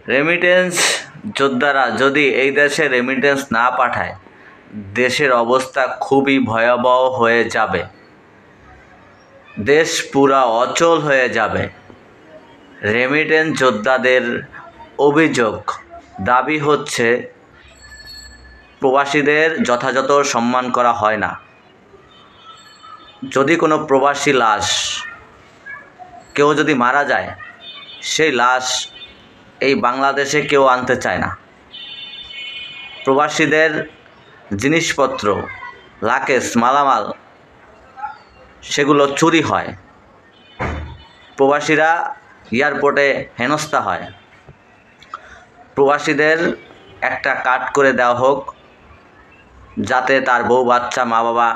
Remittance যোদ্ধারা যদি এই দেশে রেমিটেন্স না পাঠায়, দেশের অবস্থা খুবই ভয়াবহ হয়ে যাবে। দেশ পুরা অচল হয়ে যাবে। রেমিটেন্স যোদ্ধাদের অভিযোগ, দাবি হচ্ছে প্রবাসীদের যথাযথ সম্মান করা হয় না। যদি কোনো প্রবাসী লাশ, কেউ যদি মারা যায়, সেই লাশ এই বাংলাদেশে কেউ আনতে চায় না। প্রবাসীদের জিনিসপত্র, লাকেশ, মালামাল সেগুলো চুরি হয়। প্রবাসীরা এয়ারপোর্টে হেনস্থা হয়। প্রবাসীদের একটা কার্ড করে দেওয়া হোক, যাতে তার বউ বাচ্চা মা বাবা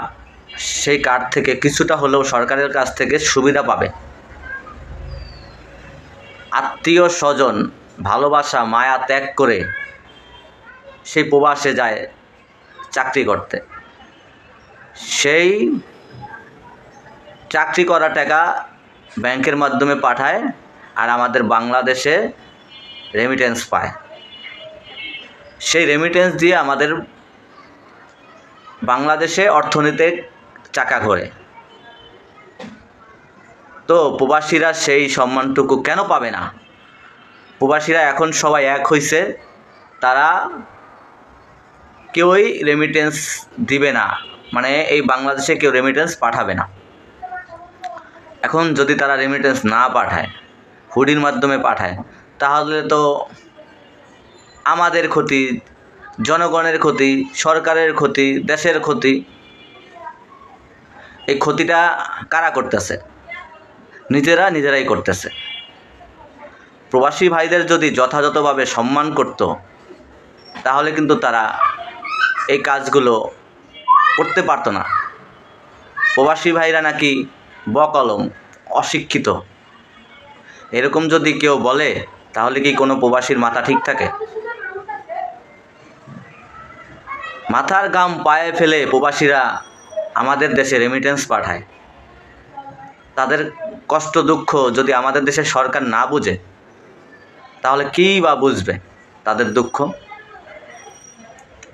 সেই কার্ড থেকে কিছুটা হলেও সরকারের কাছ থেকে সুবিধা পাবে। আত্মীয় স্বজন, ভালোবাসা, মায়া ত্যাগ করে সেই প্রবাসে যায় চাকরি করতে। সেই চাকরি করা টাকা ব্যাংকের মাধ্যমে পাঠায়, আর আমাদের বাংলাদেশে রেমিটেন্স পায়। সেই রেমিটেন্স দিয়ে আমাদের বাংলাদেশে অর্থনীতির চাকা ঘোরে। তো প্রবাসীরা সেই সম্মানটুকু কেন পাবে না? প্রবাসীরা এখন সবাই এক হয়েছে, তারা কেউই রেমিটেন্স দিবে না, মানে এই বাংলাদেশে কেউ রেমিটেন্স পাঠাবে না। এখন যদি তারা রেমিটেন্স না পাঠায়, হুডির মাধ্যমে পাঠায়, তাহলে তো আমাদের ক্ষতি, জনগণের ক্ষতি, সরকারের ক্ষতি, দেশের ক্ষতি। এই ক্ষতিটা কারা করতেছে? নিজেরাই করতেছে। প্রবাসী ভাইদের যদি যথাযথভাবে সম্মান করত, তাহলে কিন্তু তারা এই কাজগুলো করতে পারতো না। প্রবাসী ভাইরা নাকি বকলম, অশিক্ষিত, এরকম যদি কেউ বলে, তাহলে কি কোনো প্রবাসীর মাথা ঠিক থাকে? মাথার ঘাম পায়ে ফেলে প্রবাসীরা আমাদের দেশে রেমিটেন্স পাঠায়। তাদের কষ্ট দুঃখ যদি আমাদের দেশের সরকার না বুঝে, তাহলে কী বা বুঝবে তাদের দুঃখ?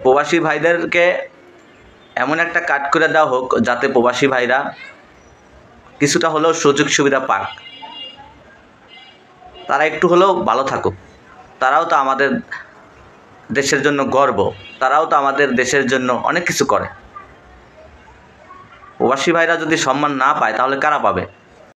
প্রবাসী ভাইদেরকে এমন একটা কাট করে দেওয়া হোক, যাতে প্রবাসী ভাইরা কিছুটা হলেও সুযোগ সুবিধা পাক, তারা একটু হলেও ভালো থাকুক। তারাও তো আমাদের দেশের জন্য গর্ব, তারাও তো আমাদের দেশের জন্য অনেক কিছু করে। প্রবাসী ভাইরা যদি সম্মান না পায়, তাহলে কারা পাবে?